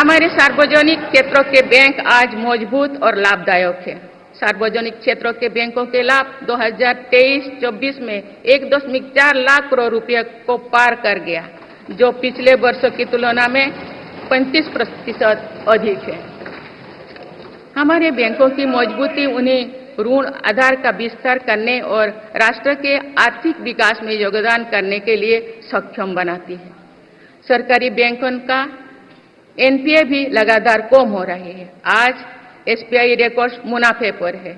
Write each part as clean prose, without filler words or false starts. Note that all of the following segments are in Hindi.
हमारे सार्वजनिक क्षेत्रों के बैंक आज मजबूत और लाभदायक है। सार्वजनिक क्षेत्रों के बैंकों के लाभ 2023-24 में 1.4 लाख करोड़ रुपये को पार कर गया, जो पिछले वर्षों की तुलना में 35% अधिक है। हमारे बैंकों की मजबूती उन्हें ऋण आधार का विस्तार करने और राष्ट्र के आर्थिक विकास में योगदान करने के लिए सक्षम बनाती है। सरकारी बैंकों का एनपीए भी लगातार कम हो रही है। आज एसबीआई रिकॉर्ड मुनाफे पर है।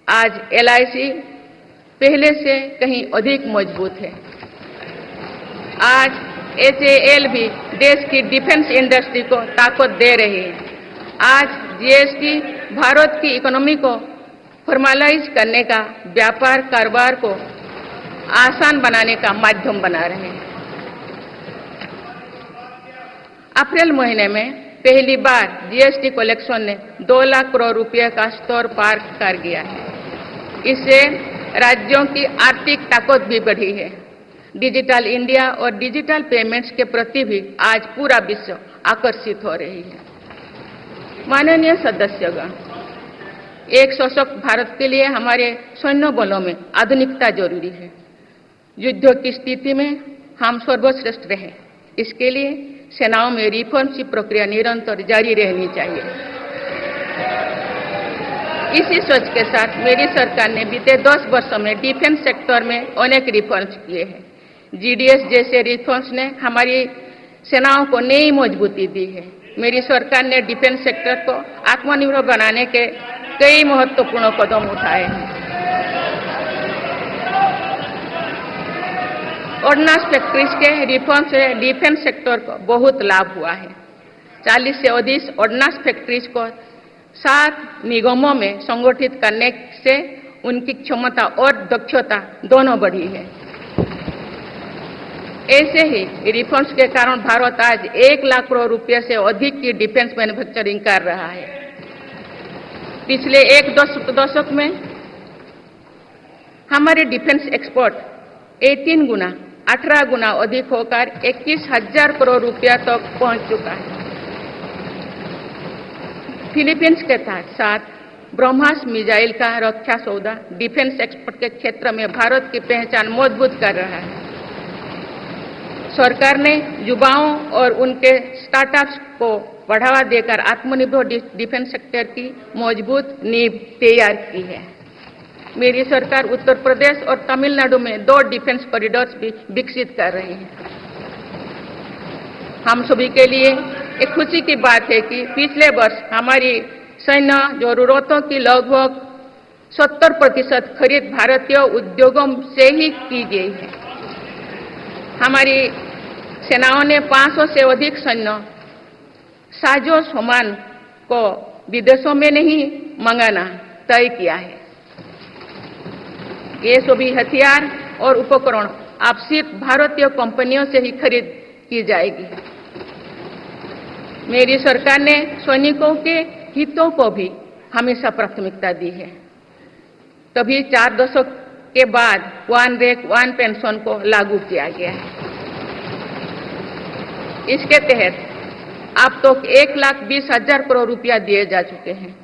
आज एलआईसी पहले से कहीं अधिक मजबूत है। आज एचएएल भी देश की डिफेंस इंडस्ट्री को ताकत दे रही है। आज जीएसटी भारत की इकोनॉमी को फॉर्मलाइज करने का, व्यापार कारोबार को आसान बनाने का माध्यम बना रहे हैं। अप्रैल महीने में पहली बार जीएसटी कलेक्शन ने 2 लाख करोड़ रुपये का स्तर पार कर गया है। इससे राज्यों की आर्थिक ताकत भी बढ़ी है। डिजिटल इंडिया और डिजिटल पेमेंट्स के प्रति भी आज पूरा विश्व आकर्षित हो रही है। माननीय सदस्यगण, एक सशक्त भारत के लिए हमारे सैन्य बलों में आधुनिकता जरूरी है। युद्ध की स्थिति में हम सर्वश्रेष्ठ रहे, इसके लिए सेनाओं में रिफॉर्म्स की प्रक्रिया निरंतर जारी रहनी चाहिए। इसी सोच के साथ मेरी सरकार ने बीते 10 वर्षों में डिफेंस सेक्टर में अनेक रिफॉर्म्स किए हैं। जीडीएस जैसे रिफॉर्म्स ने हमारी सेनाओं को नई मजबूती दी है। मेरी सरकार ने डिफेंस सेक्टर को आत्मनिर्भर बनाने के कई महत्वपूर्ण कदम उठाए हैं। ऑर्डिनेंस फैक्ट्रीज के रिफॉर्म से डिफेंस सेक्टर को बहुत लाभ हुआ है। 40 से अधिक ऑर्डिनेंस फैक्ट्रीज को 7 निगमों में संगठित करने से उनकी क्षमता और दक्षता दोनों बढ़ी है। ऐसे ही रिफॉर्म्स के कारण भारत आज 1 लाख करोड़ रुपये से अधिक की डिफेंस मैन्युफैक्चरिंग कर रहा है। पिछले एक दशक में हमारे डिफेंस एक्सपोर्ट 18 गुना अधिक होकर 21,000 करोड़ रुपया तक पहुंच चुका है। फिलीपींस के साथ ब्रह्मोस मिसाइल का रक्षा सौदा डिफेंस एक्सपोर्ट के क्षेत्र में भारत की पहचान मजबूत कर रहा है। सरकार ने युवाओं और उनके स्टार्टअप्स को बढ़ावा देकर आत्मनिर्भर डिफेंस सेक्टर की मजबूत नींव तैयार की है। मेरी सरकार उत्तर प्रदेश और तमिलनाडु में 2 डिफेंस कॉरिडोर्स भी विकसित कर रही है। हम सभी के लिए एक खुशी की बात है कि पिछले वर्ष हमारी सैन्य जरूरतों की लगभग 70% खरीद भारतीय उद्योगों से ही की गई है। हमारी सेनाओं ने 500 से अधिक सैन्य साजो सामान को विदेशों में नहीं मंगाना तय किया है। ये सभी हथियार और उपकरण अब सिर्फ भारतीय कंपनियों से ही खरीद की जाएगी। मेरी सरकार ने सैनिकों के हितों को भी हमेशा प्राथमिकता दी है। तभी 4 दशक के बाद वन रैंक वन पेंशन को लागू किया गया है। इसके तहत अब तक 1,20,000 करोड़ रुपया दिए जा चुके हैं।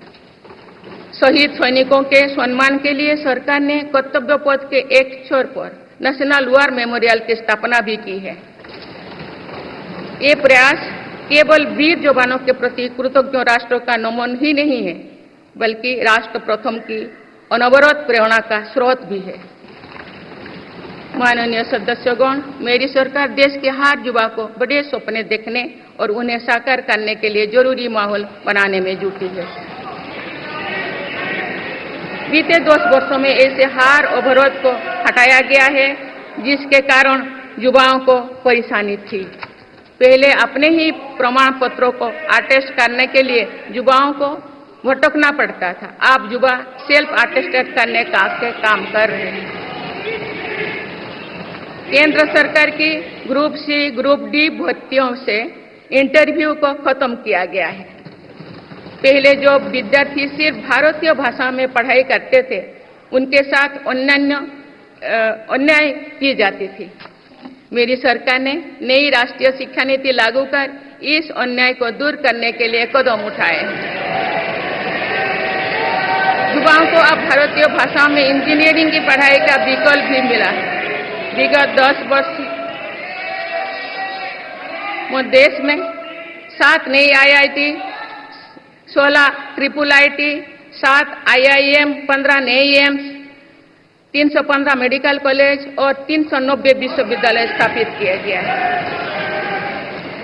शहीद सैनिकों के सम्मान के लिए सरकार ने कर्तव्य पथ के एक छोर पर नेशनल वॉर मेमोरियल की स्थापना भी की है। ये प्रयास केवल वीर जवानों के प्रति कृतज्ञ राष्ट्र का नमन ही नहीं है, बल्कि राष्ट्र प्रथम की अनवरत प्रेरणा का स्रोत भी है। माननीय सदस्यगण, मेरी सरकार देश के हर युवा को बड़े सपने देखने और उन्हें साकार करने के लिए जरूरी माहौल बनाने में जुटी है। बीते 10 वर्षों में ऐसे हर अवरोध को हटाया गया है जिसके कारण युवाओं को परेशानी थी। पहले अपने ही प्रमाण पत्रों को अटेस्ट करने के लिए युवाओं को भटकना पड़ता था। अब युवा सेल्फ अटेस्टेड करने का काम कर रहे हैं। केंद्र सरकार की ग्रुप सी, ग्रुप डी भर्तियों से इंटरव्यू को खत्म किया गया है। पहले जो विद्यार्थी सिर्फ भारतीय भाषा में पढ़ाई करते थे, उनके साथ अन्याय की जाती थी। मेरी सरकार ने नई राष्ट्रीय शिक्षा नीति लागू कर इस अन्याय को दूर करने के लिए कदम उठाए। युवाओं को अब भारतीय भाषा में इंजीनियरिंग की पढ़ाई का विकल्प भी मिला। विगत 10 वर्ष में देश में 7 नई IIT, 16 ट्रिपल IIT, 7 IIM, 15 नए एम्स, 315 मेडिकल कॉलेज और 390 विश्वविद्यालय स्थापित किया गया है।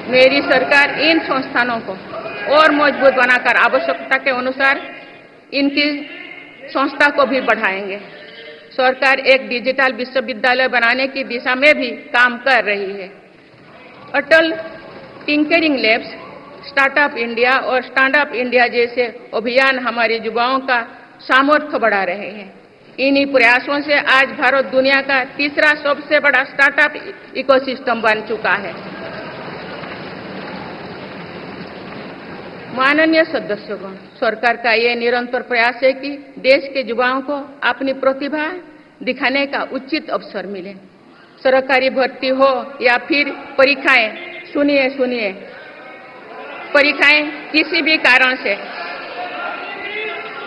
मेरी सरकार इन संस्थानों को और मजबूत बनाकर आवश्यकता के अनुसार इनकी संस्था को भी बढ़ाएंगे। सरकार एक डिजिटल विश्वविद्यालय बनाने की दिशा में भी काम कर रही है। अटल टिंकरिंग लैब्स, स्टार्टअप इंडिया और स्टैंडअप इंडिया जैसे अभियान हमारे युवाओं का सामर्थ्य बढ़ा रहे हैं। इन्हीं प्रयासों से आज भारत दुनिया का तीसरा सबसे बड़ा स्टार्टअप इकोसिस्टम बन चुका है। माननीय सदस्यगण, सरकार का ये निरंतर प्रयास है कि देश के युवाओं को अपनी प्रतिभा दिखाने का उचित अवसर मिले। सरकारी भर्ती हो या फिर परीक्षाएं, सुनिए, परीक्षाएं किसी भी कारण से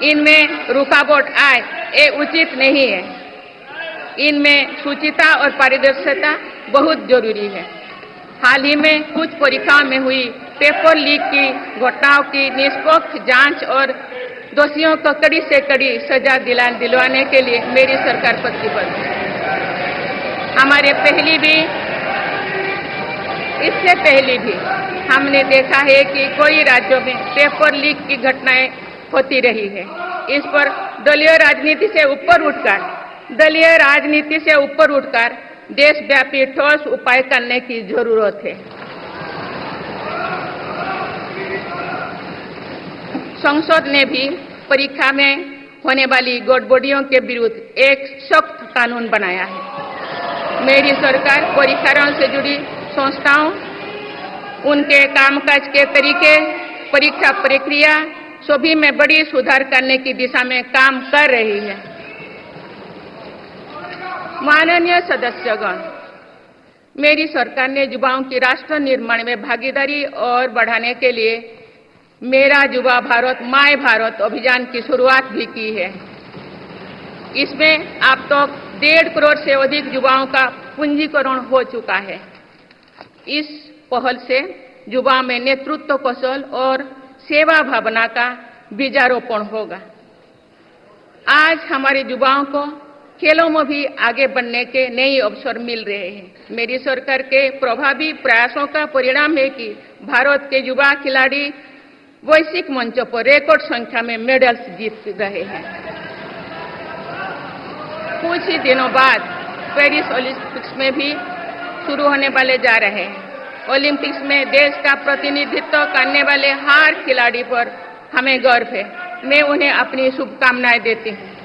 इनमें रुकावट आए, ये उचित नहीं है। इनमें शुचिता और पारदर्शिता बहुत जरूरी है। हाल ही में कुछ परीक्षाओं में हुई पेपर लीक की घटनाओं की निष्पक्ष जांच और दोषियों को कड़ी से कड़ी सजा दिलवाने के लिए मेरी सरकार प्रतिबद्ध है। इससे पहले भी हमने देखा है कि कई राज्यों में पेपर लीक की घटनाएं होती रही है। इस पर दलीय राजनीति से ऊपर उठकर देशव्यापी ठोस उपाय करने की जरूरत है। संसद ने भी परीक्षा में होने वाली गड़बड़ियों के विरुद्ध एक सख्त कानून बनाया है। मेरी सरकार परीक्षाओं से जुड़ी संस्थाओं, उनके कामकाज के तरीके, परीक्षा प्रक्रिया सभी में बड़ी सुधार करने की दिशा में काम कर रही है। माननीय सदस्यगण, मेरी सरकार ने युवाओं की राष्ट्र निर्माण में भागीदारी और बढ़ाने के लिए मेरा युवा भारत माय भारत अभियान की शुरुआत भी की है। इसमें अब तक 1.5 करोड़ से अधिक युवाओं का पंजीकरण हो चुका है। इस पहल से युवाओं में नेतृत्व कौशल और सेवा भावना का बीजारोपण होगा। आज हमारे युवाओं को खेलों में भी आगे बढ़ने के नए अवसर मिल रहे हैं। मेरी सरकार के प्रभावी प्रयासों का परिणाम है कि भारत के युवा खिलाड़ी वैश्विक मंचों पर रिकॉर्ड संख्या में मेडल्स जीत रहे हैं। कुछ ही दिनों बाद पेरिस ओलंपिक्स में भी शुरू होने वाले जा रहे हैं। ओलंपिक्स में देश का प्रतिनिधित्व करने वाले हर खिलाड़ी पर हमें गर्व है। मैं उन्हें अपनी शुभकामनाएं देती हूँ।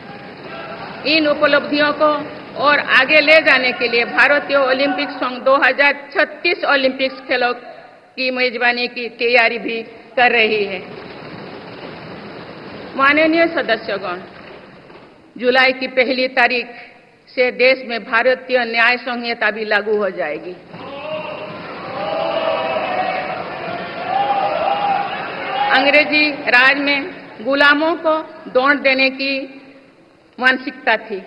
इन उपलब्धियों को और आगे ले जाने के लिए भारतीय ओलंपिक संघ 2036 ओलंपिक्स खेलों की मेजबानी की तैयारी भी कर रही है। माननीय सदस्यगण, जुलाई की 1 तारीख से देश में भारतीय न्याय संहिता भी लागू हो जाएगी। अंग्रेजी राज में गुलामों को दौड़ देने की मानसिकता थी।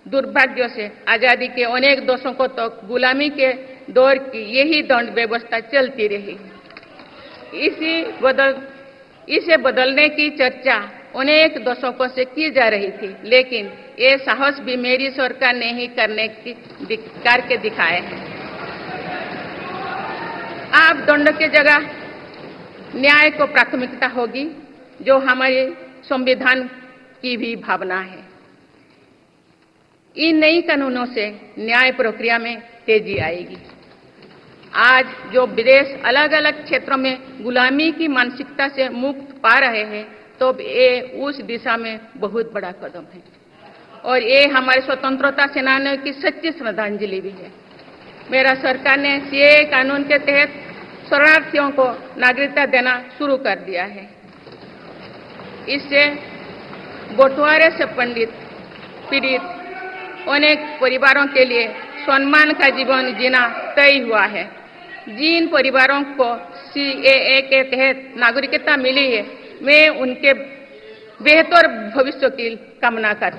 दुर्भाग्य से आजादी के अनेक दशकों तक गुलामी के दौर की यही दंड व्यवस्था चलती रही। इसे बदलने की चर्चा अनेक दशकों से की जा रही थी, लेकिन ये साहस भी मेरी सरकार ने ही करके दिखाए हैं। अब दंड के जगह न्याय को प्राथमिकता होगी, जो हमारे संविधान की भी भावना है। इन नई कानूनों से न्याय प्रक्रिया में तेजी आएगी। आज जो विदेश अलग अलग क्षेत्रों में गुलामी की मानसिकता से मुक्त पा रहे हैं, तो ये उस दिशा में बहुत बड़ा कदम है और ये हमारे स्वतंत्रता सेनानियों की सच्ची श्रद्धांजलि भी है। मेरा सरकार ने सीएए कानून के तहत शरणार्थियों को नागरिकता देना शुरू कर दिया है। इससे बंटवारे से पीड़ित अनेक परिवारों के लिए सम्मान का जीवन जीना तय हुआ है। जिन परिवारों को सीएए के तहत नागरिकता मिली है, मैं उनके बेहतर भविष्य की कामना करती हूं।